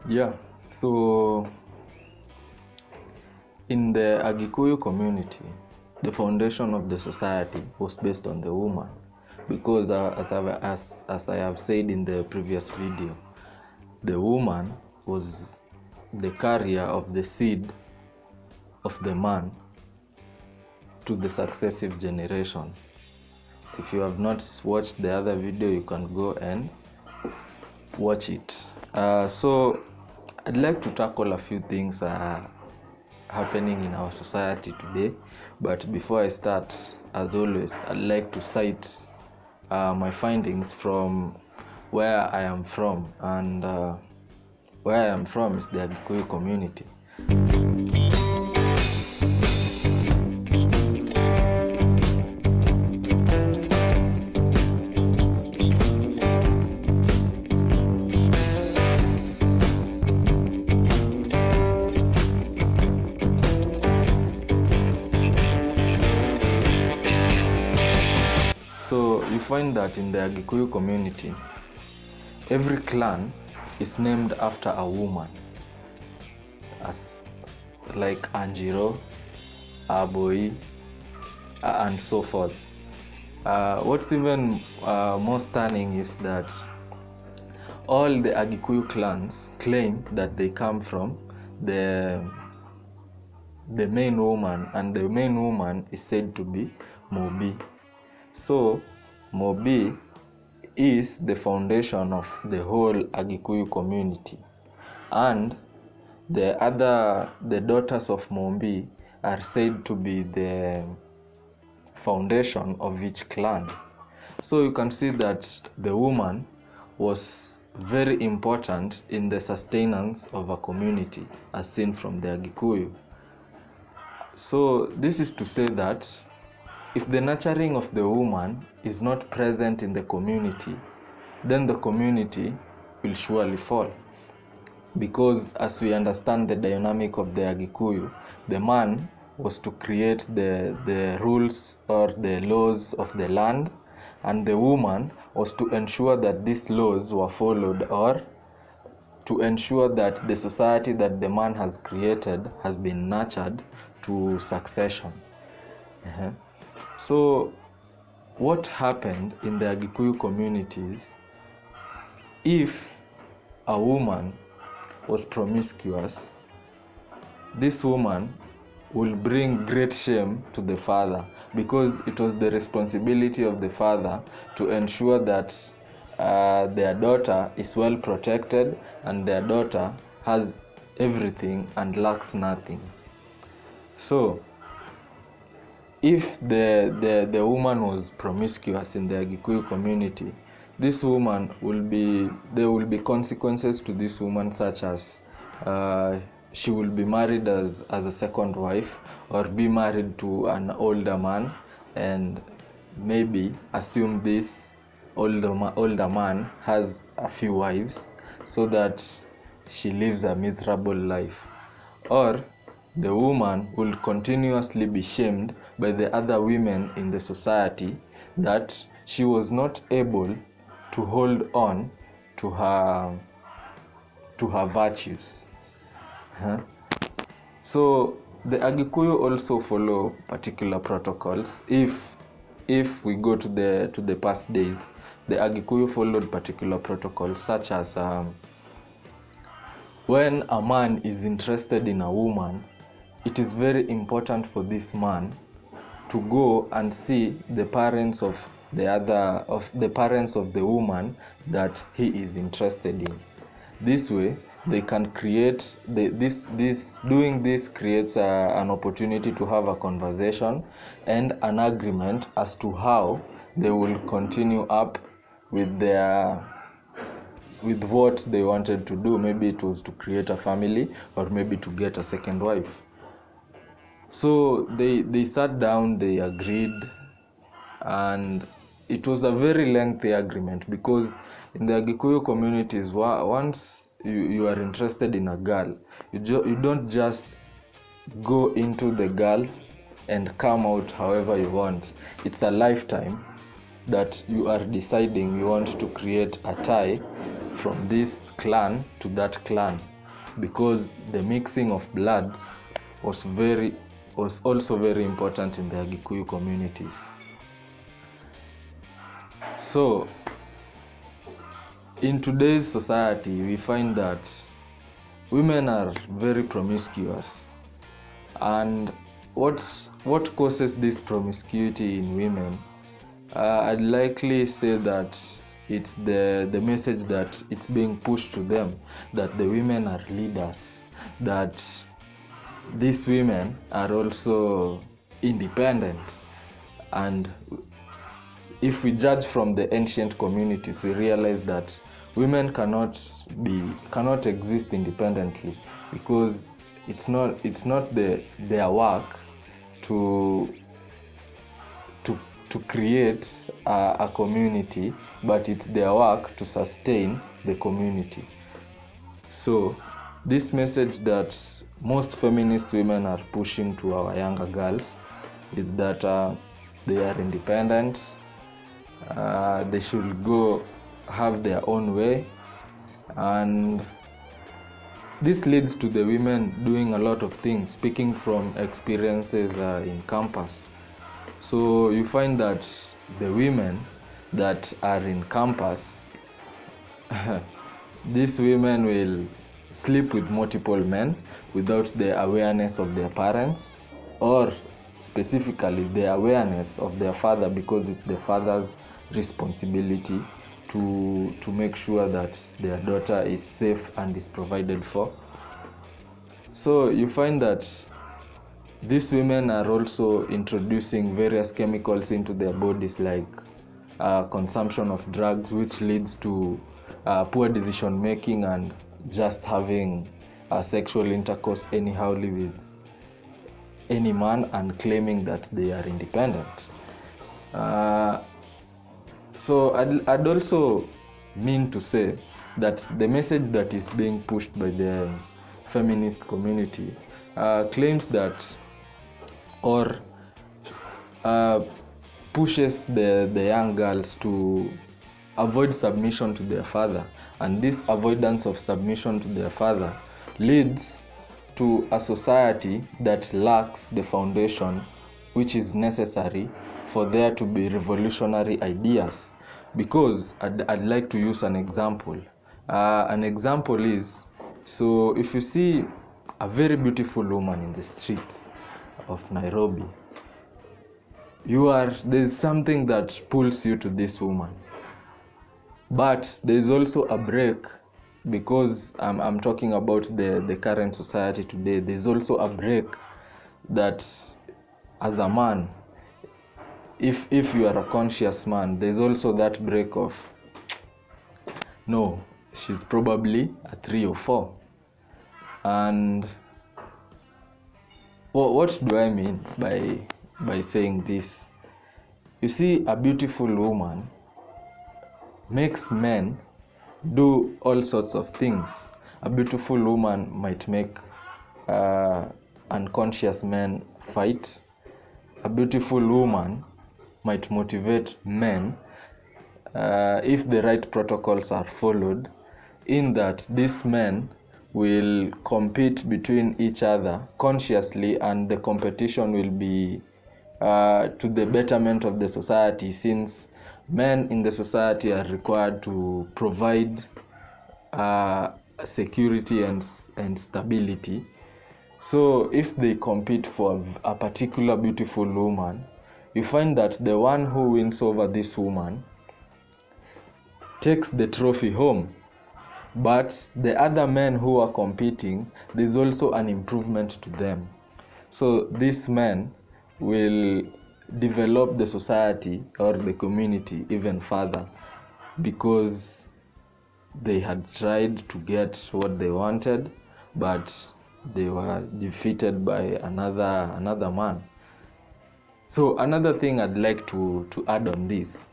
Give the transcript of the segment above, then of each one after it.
Yeah, so in the Agikuyu community, the foundation of the society was based on the woman, because as I have said in the previous video, the woman was the carrier of the seed of the man to the successive generation. If you have not watched the other video, you can go and watch it. So I'd like to tackle a few things happening in our society today, but before I start, as always, I'd like to cite my findings from where I am from, and where I am from is the Agikuyu community. So you find that in the Agikuyu community, every clan is named after a woman, as like Anjiro, Aboi, and so forth. What's even more stunning is that all the Agikuyu clans claim that they come from the main woman, and the main woman is said to be Mobi. So Mobi is the foundation of the whole Agikuyu community, and the daughters of Mobi are said to be the foundation of each clan. So you can see that the woman was very important in the sustenance of a community, as seen from the Agikuyu. So this is to say that if the nurturing of the woman is not present in the community, then the community will surely fall. Because as we understand the dynamic of the Agikuyu, the man was to create the rules or the laws of the land, and the woman was to ensure that these laws were followed, or to ensure that the society that the man has created has been nurtured to succession. So what happened in the Agikuyu communities, if a woman was promiscuous, this woman will bring great shame to the father, because it was the responsibility of the father to ensure that their daughter is well protected and their daughter has everything and lacks nothing. So if the woman was promiscuous in the Agikuyu community, this woman there will be consequences to this woman, such as she will be married as a second wife, or be married to an older man, and maybe assume this older man has a few wives, so that she lives a miserable life. Or the woman will continuously be shamed by the other women in the society that she was not able to hold on to her virtues. So the Agikuyu also follow particular protocols. If we go to the past days, the Agikuyu followed particular protocols, such as when a man is interested in a woman, it is very important for this man to go and see the parents of the parents of the woman that he is interested in. This way they can create doing this creates an opportunity to have a conversation and an agreement as to how they will continue up with what they wanted to do. Maybe it was to create a family, or maybe to get a second wife. So they sat down, they agreed, and it was a very lengthy agreement, because in the Agikuyu communities, once you are interested in a girl, you don't just go into the girl and come out however you want. It's a lifetime that you are deciding you want to create a tie from this clan to that clan. because the mixing of bloods was also very important in the Gikuyu communities. So in today's society, we find that women are very promiscuous, and what causes this promiscuity in women? I'd likely say that it's the message that it's being pushed to them, that the women are leaders, that these women are also independent. And if we judge from the ancient communities, we realize that women cannot exist independently, because it's not their work to create a community, but it's their work to sustain the community. So this message that most feminist women are pushing to our younger girls is that they are independent, they should go have their own way, and this leads to the women doing a lot of things, speaking from experiences in campus. So you find that the women that are in campus, these women will sleep with multiple men without the awareness of their parents, or specifically the awareness of their father, because it's the father's responsibility to make sure that their daughter is safe and is provided for. So you find that these women are also introducing various chemicals into their bodies, like consumption of drugs, which leads to poor decision making and just having sexual intercourse anyhowly with any man and claiming that they are independent. So I'd also mean to say that the message that is being pushed by the feminist community claims that, or pushes the young girls to avoid submission to their father, and this avoidance of submission to their father leads to a society that lacks the foundation which is necessary for there to be revolutionary ideas. Because I'd like to use an example. An example is, so if you see a very beautiful woman in the streets of Nairobi, there's something that pulls you to this woman. But there's also a break, because I'm talking about the current society today. There's also a break that, as a man, if you are a conscious man, there's also that break of, no, she's probably a 3 or 4. And what do I mean by saying this? You see, a beautiful woman makes men do all sorts of things. A beautiful woman might make unconscious men fight. A beautiful woman might motivate men if the right protocols are followed, in that these men will compete between each other consciously, and the competition will be to the betterment of the society, since men in the society are required to provide security and stability. So if they compete for a particular beautiful woman, you find that the one who wins over this woman takes the trophy home. But the other men who are competing, there's also an improvement to them. So these men will develop the society or the community even further, because they had tried to get what they wanted, but they were defeated by another man. So another thing I'd like to add on this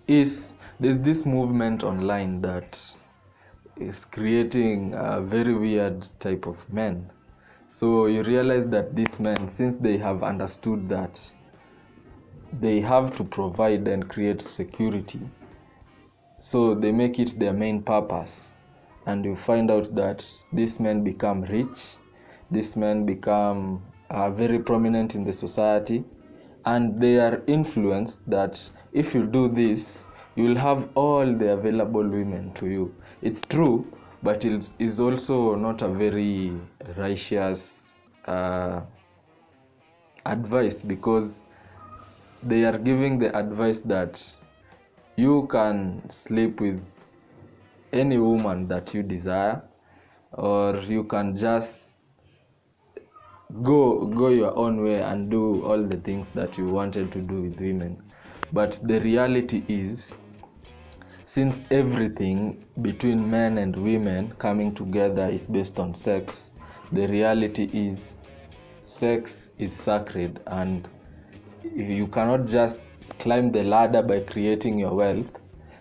is, there's this movement online that is creating a very weird type of men. So you realize that these men, since they have understood that they have to provide and create security, so they make it their main purpose and you find out that these men become rich, these men become very prominent in the society, and they are influenced that if you do this, you will have all the available women to you. It's true, but it is also not a very righteous advice, because they are giving the advice that you can sleep with any woman that you desire, or you can just go your own way and do all the things that you wanted to do with women. But the reality is, since everything between men and women coming together is based on sex, the reality is sex is sacred, and you cannot just climb the ladder by creating your wealth.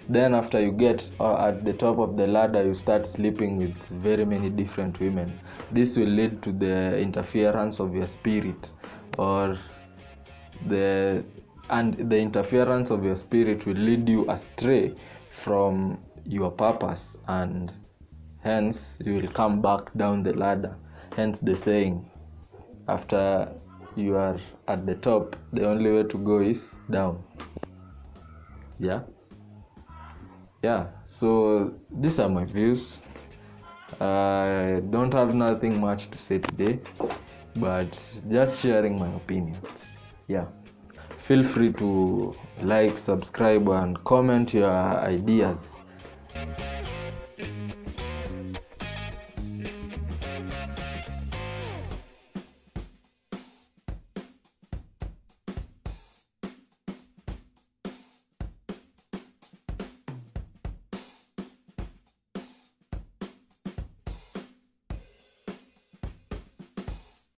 Then after you get at the top of the ladder, you start sleeping with very many different women. This will lead to the interference of your spirit, or the interference of your spirit will lead you astray from your purpose, and hence you will come back down the ladder. Hence the saying, after you are at the top, the only way to go is down. Yeah, so these are my views. I don't have nothing much to say today, but just sharing my opinions. Yeah, feel free to like, subscribe, and comment your ideas.